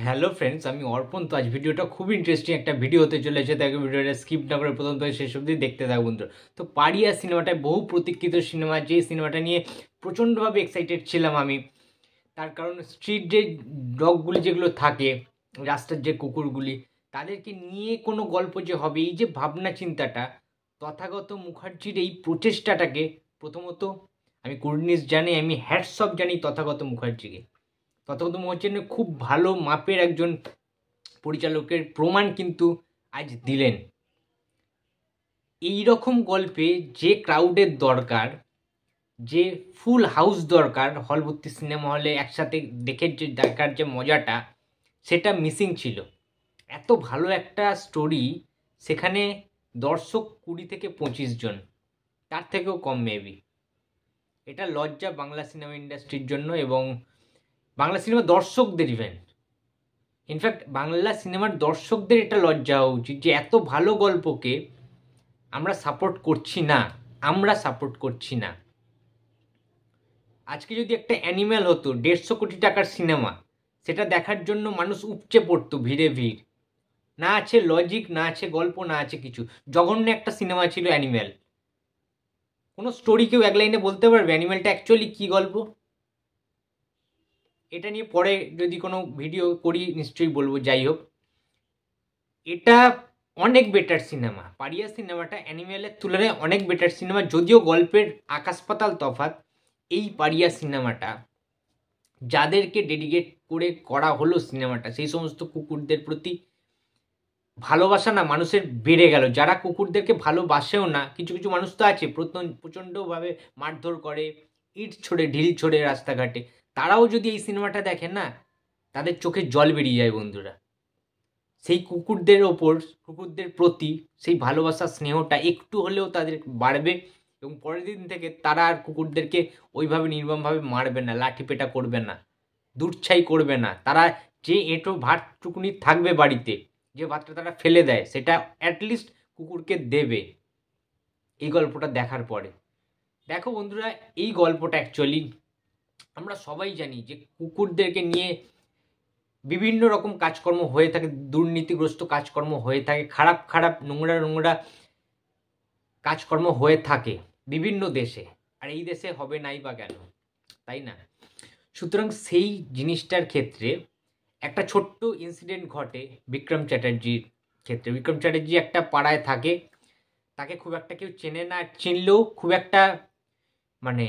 Hello friends, আমি অর্পণ। তো আজ ভিডিওটা খুব ইন্টারেস্টিং একটা ভিডিও হতে চলেছে, তাকে ভিডিওটা স্কিপ না করে প্রথম থেকে শেষ অবধি দেখতে থাকো বন্ধুরা। তো পারিয়া সিনেমাটায় বহু প্রতীক্ষিত সিনেমা, যে সিনেমাটা নিয়ে প্রচণ্ডভাবে এক্সাইটেড ছিলাম আমি। তার কারণ স্ট্রিট যে ডগগুলি যেগুলো থাকে, রাস্তার যে কুকুরগুলি, তাদেরকে নিয়ে কোনো গল্প যে হবে, এই যে ভাবনা চিন্তাটা, তথাগত মুখার্জির এই প্রচেষ্টাটাকে প্রথমত আমি কুর্নিশ জানি, আমি হ্যাটস অফ জানি তথাগত মুখার্জিকে। তথাগত মুখার্জি খুব ভালো মাপের একজন পরিচালকের প্রমাণ কিন্তু আজ দিলেন। এই রকম গল্পে যে ক্রাউডের দরকার, যে ফুল হাউস দরকার, হল ভর্তি সিনেমা হলে একসাথে দেখে যে দেখার যে মজাটা, সেটা মিসিং ছিল। এত ভালো একটা স্টোরি, সেখানে দর্শক 20 থেকে 25 জন, তার থেকেও কম মেবি। এটা লজ্জা বাংলা সিনেমা ইন্ডাস্ট্রির জন্য এবং বাংলা সিনেমা দর্শকদের ইভেন্ট। ইনফ্যাক্ট বাংলা সিনেমার দর্শকদের এটা লজ্জা হওয়া উচিত যে এত ভালো গল্পকে আমরা সাপোর্ট করছি না। আজকে যদি একটা অ্যানিম্যাল হতো 150 কোটি টাকার সিনেমা, সেটা দেখার জন্য মানুষ উপচে পড়তো ভিড়ে ভিড়। না আছে লজিক, না আছে গল্প, না আছে কিছু। জঘন্য একটা সিনেমা ছিল অ্যানিম্যাল। কোনো স্টোরি কেউ এক লাইনে বলতে পারবে অ্যানিম্যালটা অ্যাকচুয়ালি কী গল্প? এটা নিয়ে পরে যদি কোনো ভিডিও করি নিশ্চয়ই বলবো। যাই হোক, এটা অনেক বেটার সিনেমা। পারিয়া সিনেমাটা অ্যানিমেলের তুলনায় অনেক বেটার সিনেমা, যদিও গল্পের আকাশ পাতাল তফাৎ। এই পারিয়া সিনেমাটা যাদেরকে ডেডিকেট করে করা হলো সিনেমাটা, সেই সমস্ত কুকুরদের প্রতি ভালোবাসা না মানুষের বেড়ে গেল। যারা কুকুরদেরকে ভালোবাসেও না, কিছু কিছু মানুষ তো আছে প্রচণ্ডভাবে মারধর করে, ইট ছোড়ে, ঢিল ছোড়ে রাস্তাঘাটে, তারাও যদি এই সিনেমাটা দেখে না, তাদের চোখে জল বেরিয়ে যায় বন্ধুরা। সেই কুকুরদের প্রতি সেই ভালোবাসা, স্নেহটা একটু হলেও তাদের বাড়বে এবং পরের দিন থেকে তারা আর কুকুরদেরকে ওইভাবে নির্মমভাবে মারবে না, লাঠিপেটা করবে না, দুধছাই করবে না। তারা যে এঁটো ভাতটুকুনি থাকবে বাড়িতে, যে ভাতটা তারা ফেলে দেয়, সেটা অ্যাটলিস্ট কুকুরকে দেবে। এই গল্পটা দেখার পরে দেখো বন্ধুরা, এই গল্পটা অ্যাকচুয়ালি আমরা সবাই জানি যে কুকুরদেরকে নিয়ে বিভিন্ন রকম কাজকর্ম হয়ে থাকে, দুর্নীতিগ্রস্ত কাজকর্ম হয়ে থাকে, খারাপ খারাপ নোংরা কাজকর্ম হয়ে থাকে বিভিন্ন দেশে। আর এই দেশে হবে নাই বা কেন, তাই না? সুতরাং সেই জিনিসটার ক্ষেত্রে একটা ছোট্ট ইনসিডেন্ট ঘটে বিক্রম চ্যাটার্জির ক্ষেত্রে। বিক্রম চ্যাটার্জি একটা পাড়ায় থাকে, তাকে খুব একটা কেউ চেনে না, চিনলেও খুব একটা মানে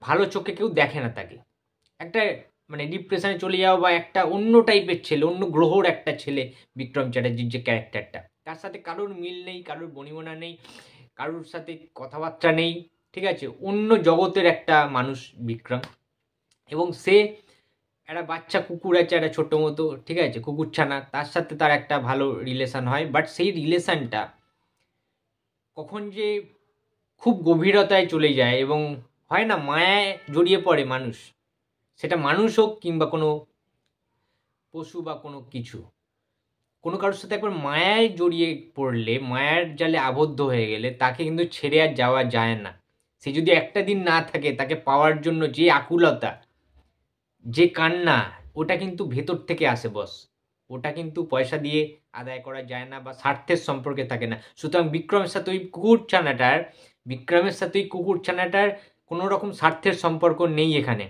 ভালো চোখে কেউ দেখে না তাকে। একটা ডিপ্রেশনে চলে যাওয়া বা একটা অন্য টাইপের ছেলে, অন্য গ্রহর একটা ছেলে বিক্রম চ্যাটার্জির যে ক্যারেক্টারটা। তার সাথে কারোর মিল নেই, কারোর বনিবনা নেই, কারোর সাথে কথাবার্তা নেই, ঠিক আছে? অন্য জগতের একটা মানুষ বিক্রম। এবং সে একটা বাচ্চা কুকুর আছে, একটা ছোটো মতো, ঠিক আছে, কুকুরছানা, তার সাথে তার একটা ভালো রিলেশন হয়। বাট সেই রিলেশনটা কখন যে খুব গভীরতায় চলে যায় এবং হয় না, মায়ায় জড়িয়ে পড়ে মানুষ, সেটা মানুষ হোক কিংবা কোনো পশু বা কোনো কিছু। কোনো কারোর সাথে একবার মায়ায় জড়িয়ে পড়লে, মায়ার জালে আবদ্ধ হয়ে গেলে, তাকে কিন্তু ছেড়ে আর যাওয়া যায় না। সে যদি একটা দিন না থাকে, তাকে পাওয়ার জন্য যে আকুলতা, যে কান্না, ওটা কিন্তু ভেতর থেকে আসে বস। ওটা কিন্তু পয়সা দিয়ে আদায় করা যায় না বা স্বার্থের সম্পর্কে থাকে না। সুতরাং বিক্রমের সাথে ওই কুকুরছানাটার কোনো রকম স্বার্থের সম্পর্ক নেই এখানে।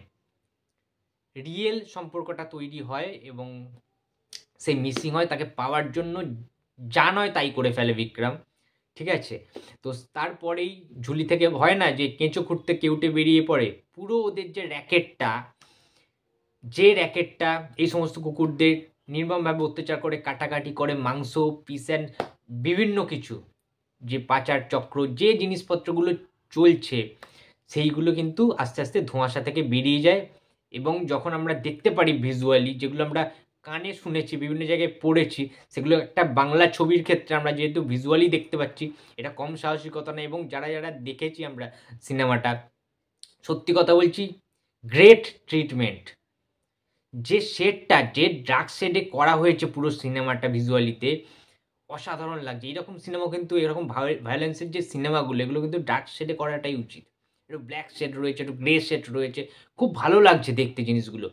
রিয়েল সম্পর্কটা তৈরি হয় এবং সেই মিসিং হয়, তাকে পাওয়ার জন্য যা নয় তাই করে ফেলে বিক্রম, ঠিক আছে? তো তারপরেই ঝুলি থেকে হয় না যে কেঁচো খুঁড়তে কেউটে বেরিয়ে পড়ে। পুরো ওদের যে র্যাকেটটা এই সমস্ত কুকুরদের নির্মমভাবে অত্যাচার করে, কাটাকাটি করে, মাংস পিস অ্যান্ড বিভিন্ন কিছু, যে পাচার চক্র, যে জিনিসপত্রগুলো চলছে, সেইগুলো কিন্তু আস্তে আস্তে ধোঁয়াশা থেকে বেরিয়ে যায়। এবং যখন আমরা দেখতে পারি ভিজুয়ালি, যেগুলো আমরা কানে শুনেছি, বিভিন্ন জায়গায় পড়েছি, সেগুলো একটা বাংলা ছবির ক্ষেত্রে আমরা যেহেতু ভিজুয়ালি দেখতে পাচ্ছি, এটা কম সাহসিকতা না। এবং যারা যারা দেখেছি আমরা সিনেমাটা, সত্যি কথা বলছি, গ্রেট ট্রিটমেন্ট। যে ডার্ক শেডে করা হয়েছে পুরো সিনেমাটা ভিজুয়ালিতে, অসাধারণ লাগছে। এরকম সিনেমা কিন্তু, এরকম ভায়োলেন্সের যে সিনেমাগুলো, এগুলো কিন্তু ডার্ক শেডে করাটাই উচিত। একটু ব্ল্যাক শেড রয়েছে, একটু গ্রে শেড রয়েছে, খুব ভালো লাগছে দেখতে জিনিসগুলো।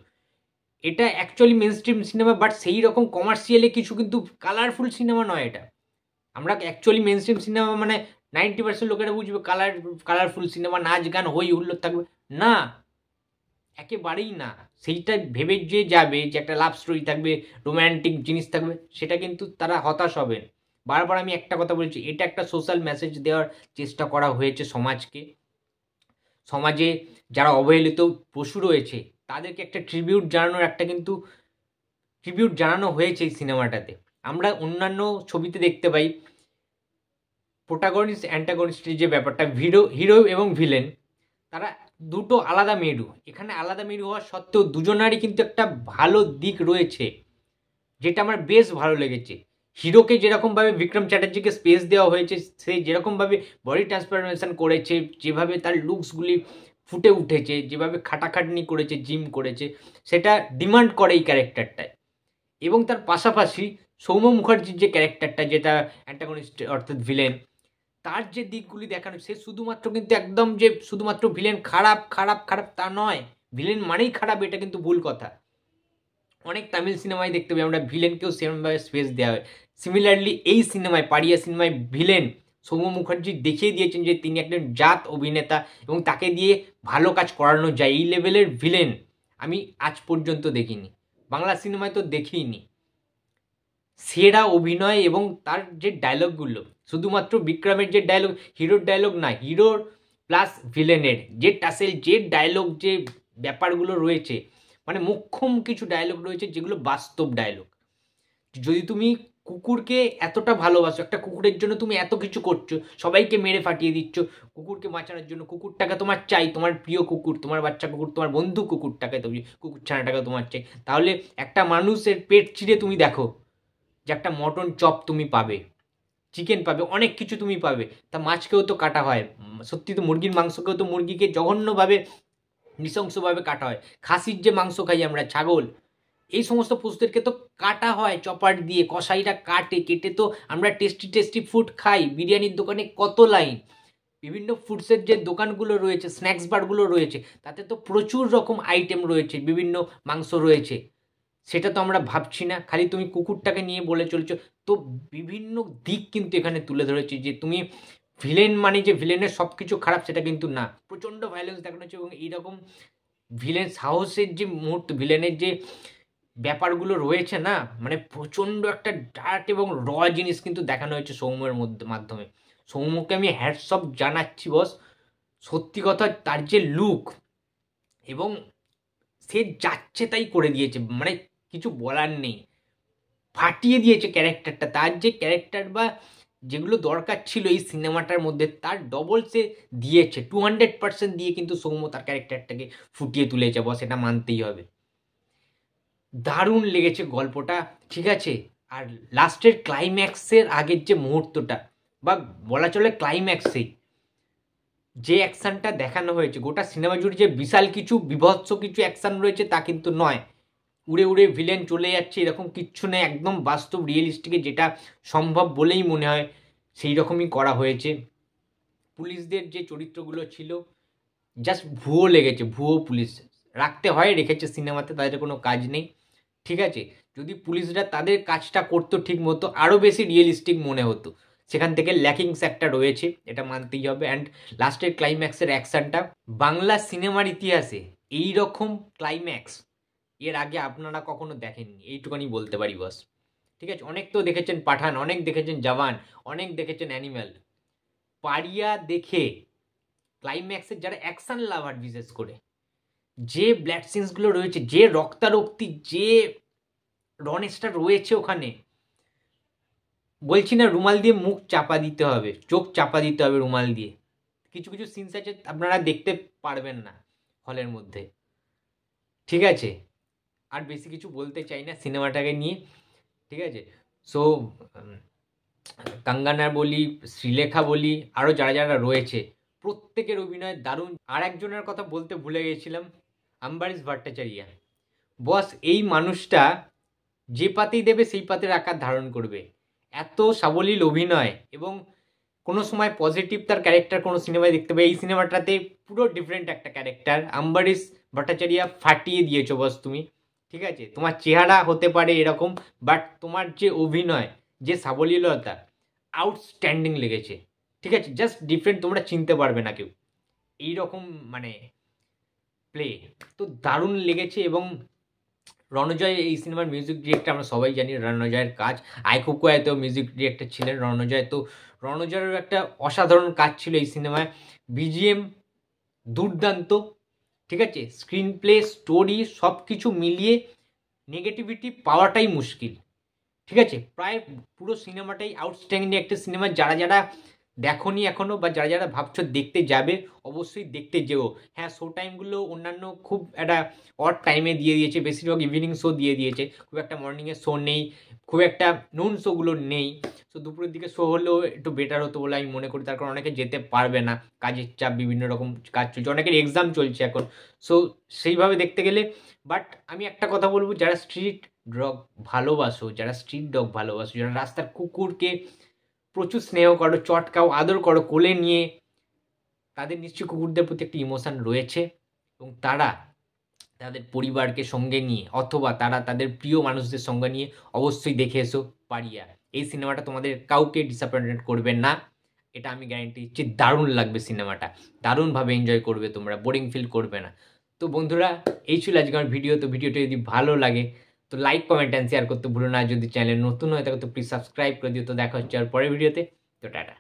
এটা actually main stream cinema, but সেই রকম কমার্শিয়ালে কিছু কিন্তু কালারফুল সিনেমা নয় এটা। আমরা অ্যাকচুয়ালি মেন স্ট্রিম সিনেমা মানে 90% লোকেরা বুঝবে কালারফুল সিনেমা, নাচ গান হই হুল্লোড় থাকবে, না একেবারেই না। সেইটা ভেবে যে যাবে যে একটা লাভ স্টোরি থাকবে, রোম্যান্টিক জিনিস থাকবে, সেটা কিন্তু তারা হতাশ হবেন। বারবার আমি একটা কথা বলছি, এটা একটা সোশ্যাল মেসেজ দেওয়ার চেষ্টা করা হয়েছে সমাজকে। সমাজে যারা অবহেলিত পশু রয়েছে তাদেরকে একটা ট্রিবিউট জানানো হয়েছে এই সিনেমাটাতে। আমরা অন্যান্য ছবিতে দেখতে পাই প্রোটাগনিস্ট অ্যান্টাগনিস্টের যে ব্যাপারটা, হিরো এবং ভিলেন তারা দুটো আলাদা মেরু। এখানে আলাদা মেরু হওয়া সত্ত্বেও দুজনারই কিন্তু একটা ভালো দিক রয়েছে, যেটা আমার বেশ ভালো লেগেছে। হিরোকে যেরকমভাবে বিক্রম চ্যাটার্জিকে স্পেস দেওয়া হয়েছে, সে যেরকমভাবে বডি ট্রান্সফরমেশন করেছে, যেভাবে তার লুকসগুলি ফুটে উঠেছে, যেভাবে খাটাখাটনি করেছে, জিম করেছে, সেটা ডিমান্ড করে এই ক্যারেক্টারটায়। এবং তার পাশাপাশি সৌম্য মুখার্জির যে ক্যারেক্টারটা, যেটা অ্যান্টাগনিস্ট অর্থাৎ ভিলেন, তার যে দিকগুলি দেখানো, সে শুধুমাত্র কিন্তু একদম যে শুধুমাত্র ভিলেন খারাপ খারাপ খারাপ তা নয়। ভিলেন মানেই খারাপ, এটা কিন্তু ভুল কথা। অনেক তামিল সিনেমায় দেখতে পাই আমরা ভিলেনকেও সেরকমভাবে স্পেস দেওয়া হয়। সিমিলারলি এই সিনেমায়, পাড়িয়া সিনেমায়, ভিলেন সৌম্য মুখার্জি দেখিয়ে দিয়েছেন যে তিনি একজন জাত অভিনেতা এবং তাকে দিয়ে ভালো কাজ করানো যায়। এই লেভেলের ভিলেন আমি আজ পর্যন্ত দেখিনি, বাংলা সিনেমায় তো দেখিনি। সেরা অভিনয় এবং তার যে ডায়লগগুলো, শুধুমাত্র বিক্রমের যে ডায়লগ, হিরোর ডায়লগ না, হিরোর প্লাস ভিলেনের যে টাসেল, যে ডায়লগ, যে ব্যাপারগুলো রয়েছে, মানে মোক্ষম কিছু ডায়লগ রয়েছে যেগুলো বাস্তব ডায়লগ। যদি তুমি কুকুরকে এতটা ভালোবাসো, একটা কুকুরের জন্য তুমি এত কিছু করছো, সবাইকে মেরে ফাটিয়ে দিচ্ছ কুকুরকে বাঁচানোর জন্য, কুকুরটাকে তোমার চাই, তোমার প্রিয় কুকুর, তোমার বাচ্চা কুকুর, তোমার বন্ধু কুকুরটাকে, তুমি কুকুর ছানাটাকে তোমার চাই, তাহলে একটা মানুষের পেট চিরে তুমি দেখো যে একটা মটন চপ তুমি পাবে, চিকেন পাবে, অনেক কিছু তুমি পাবে। তা মাছকেও তো কাটা হয়, সত্যি তো মুরগির মাংসকেও তো মুরগিকে জঘন্যভাবে নৃশংসভাবে কাটা হয়। খাসির যে মাংস খাই আমরা, ছাগল, এই সমস্ত পশুদেরকে তো কাটা হয় চপার দিয়ে, কসাইরা কেটে তো আমরা টেস্টি টেস্টি ফুড খাই। বিরিয়ানির দোকানে কত লাইন, বিভিন্ন ফুডসের যে দোকানগুলো রয়েছে, স্ন্যাক্স বারগুলো রয়েছে, তাতে তো প্রচুর রকম আইটেম রয়েছে, বিভিন্ন মাংস রয়েছে, সেটা তো আমরা ভাবছি না, খালি তুমি কুকুরটাকে নিয়ে বলে চলছো। তো বিভিন্ন দিক কিন্তু এখানে তুলে ধরেছে যে তুমি ভিলেন মানে যে ভিলেনের সব কিছু খারাপ সেটা কিন্তু না, প্রচণ্ড ভায়োলেন্স দেখানো হচ্ছে। এবং এইরকম ভিলেন সাহসের যে মুহূর্ত, ভিলেনের যে ব্যাপারগুলো রয়েছে না, মানে প্রচণ্ড একটা ডার্ক এবং জিনিস কিন্তু দেখানো হয়েছে সৌম্যের মাধ্যমে। সৌম্যকে আমি হ্যাটসঅপ জানাচ্ছি বস, সত্যি কথা, তার যে লুক এবং সে যাচ্ছে তাই করে দিয়েছে, মানে কিছু বলার নেই, ফাটিয়ে দিয়েছে ক্যারেক্টারটা। তার যে ক্যারেক্টার বা যেগুলো দরকার ছিল এই সিনেমাটার মধ্যে, তার ডবল সে দিয়েছে, 200% দিয়ে কিন্তু সৌম্য তার ক্যারেক্টারটাকে ফুটিয়ে তুলেছে বস, এটা মানতেই হবে। দারুণ লেগেছে গল্পটা, ঠিক আছে। আর লাস্টের ক্লাইম্যাক্সের আগের যে মুহূর্তটা, বা বলা চলে ক্লাইম্যাক্সেই যে অ্যাকশানটা দেখানো হয়েছে, গোটা সিনেমা জুড়ে যে বিশাল কিছু বিভৎস কিছু অ্যাকশান রয়েছে তা কিন্তু নয়। উড়ে উড়ে ভিলেন চলে যাচ্ছে এরকম কিচ্ছু নেই, একদম বাস্তব রিয়েলিস্টিকে যেটা সম্ভব বলেই মনে হয় সেই রকমই করা হয়েছে। পুলিশদের যে চরিত্রগুলো ছিল জাস্ট ভুয়ো লেগেছে, ভুয়ো পুলিশ রাখতে হয়, রেখেছে সিনেমাতে, তাদের কোনো কাজ নেই, ঠিক আছে। যদি পুলিশরা তাদের কাজটা করতো ঠিক মতো, আরও বেশি রিয়েলিস্টিক মনে হতো। সেখান থেকে ল্যাকিংস একটা রয়েছে, এটা মানতেই হবে। অ্যান্ড লাস্টের ক্লাইম্যাক্সের অ্যাকশানটা, বাংলা সিনেমার ইতিহাসে এই রকম ক্লাইম্যাক্স এর আগে আপনারা কখনো দেখেননি, এইটুখানি বলতে পারি বস, ঠিক আছে। অনেক তো দেখেছেন পাঠান, অনেক দেখেছেন জওয়ান, অনেক দেখেছেন অ্যানিম্যাল, পারিয়া দেখে ক্লাইম্যাক্সের যারা অ্যাকশান লাভার, বিশেষ করে যে ব্লাড সিনসগুলো রয়েছে, যে রক্তারক্তি, যে রনেসটা রয়েছে ওখানে, বলছি না রুমাল দিয়ে মুখ চাপা দিতে হবে, চোখ চাপা দিতে হবে রুমাল দিয়ে। কিছু কিছু সিনস আছে আপনারা দেখতে পারবেন না হলের মধ্যে, ঠিক আছে। আর বেশি কিছু বলতে চাই না সিনেমাটাকে নিয়ে, ঠিক আছে। সো কাঙ্গানা বলি, শ্রীলেখা বলি, আরও যারা যারা রয়েছে প্রত্যেকের অভিনয় দারুণ। আর একজনের কথা বলতে ভুলে গেছিলাম, আম্বারিশ ভট্টাচার্য বস। এই মানুষটা যে পাতেই দেবে সেই পাতের আকার ধারণ করবে, এত সাবলীল অভিনয়, এবং কোনো সময় পজিটিভ তার ক্যারেক্টার কোনো সিনেমায় দেখতে পাই, এই সিনেমাটাতে পুরো ডিফারেন্ট একটা ক্যারেক্টার। আম্বারিশ ভট্টাচার্য ফাটিয়ে দিয়েছো বস তুমি, ঠিক আছে, তোমার চেহারা হতে পারে এরকম, বাট তোমার যে অভিনয়, যে সাবলীলতা, আউটস্ট্যান্ডিং লেগেছে। ঠিক আছে, জাস্ট ডিফারেন্ট, তোমরা চিনতে পারবে না কেউ এইরকম মানে প্লে। তো দারুণ লেগেছে। এবং রণজয় এই সিনেমার মিউজিক ডিরেক্টর, আমরা সবাই জানি রণজয়ের কাজ। আইকুকোয়াতেও মিউজিক ডিরেক্টর ছিলেন রণজয়। তো রণজয়েরও একটা অসাধারণ কাজ ছিল এই সিনেমায়। বিজিএম দুর্দান্ত। ঠিক আছে, স্ক্রিন প্লে, স্টোরি সব কিছু মিলিয়ে নেগেটিভিটি পাওয়াটাই মুশকিল। ঠিক আছে, প্রায় পুরো সিনেমাটাই আউটস্ট্যান্ডিং একটা সিনেমা। যারা যারা দেখোনি এখনও, বা যারা যারা ভাবছো দেখতে যাবে, অবশ্যই দেখতে যেও। হ্যাঁ, শো টাইমগুলো অন্যান্য খুব একটা অড টাইমে দিয়ে দিয়েছে, বেশিরভাগ ইভিনিং শো দিয়ে দিয়েছে, খুব একটা মর্নিংয়ের শো নেই, খুব একটা নুন শোগুলো নেই। সো দুপুরের দিকে শো হলেও একটু বেটার হতো বলে আমি মনে করি, তার কারণ অনেকে যেতে পারবে না, কাজের চাপ, বিভিন্ন রকম কাজ চলছে, অনেকের এক্সাম চলছে এখন। সো সেইভাবে দেখতে গেলে, বাট আমি একটা কথা বলবো, যারা স্ট্রিট ডগ ভালোবাসো, যারা স্ট্রিট ডগ ভালোবাসো, যারা রাস্তার কুকুরকে প্রচুর স্নেহ করো, চটকাও, আদর করো, কোলে নিয়ে, তাদের নিশ্চয়ই কুকুরদের প্রতি একটি ইমোশন রয়েছে। এবং তারা তাদের পরিবারকে সঙ্গে নিয়ে, অথবা তারা তাদের প্রিয় মানুষদের সঙ্গে নিয়ে অবশ্যই দেখে এসো পারিয়া। এই সিনেমাটা তোমাদের কাউকে ডিসঅ্যাপয়েন্টেড করবে না, এটা আমি গ্যারেন্টি দিচ্ছি। দারুণ লাগবে সিনেমাটা, দারুণভাবে এনজয় করবে তোমরা, বোরিং ফিল করবে না। তো বন্ধুরা, এই ছিল আজকে আমার ভিডিও। তো ভিডিওটা যদি ভালো লাগে তো লাইক, কমেন্ট অ্যান্ড শেয়ার করতে ভুলো না। যদি চ্যানেল নতুন হয় তাহলে তো প্লিজ সাবস্ক্রাইব করে দিও। তো দেখা হচ্ছে আর পরের ভিডিওতে। তো টাটা।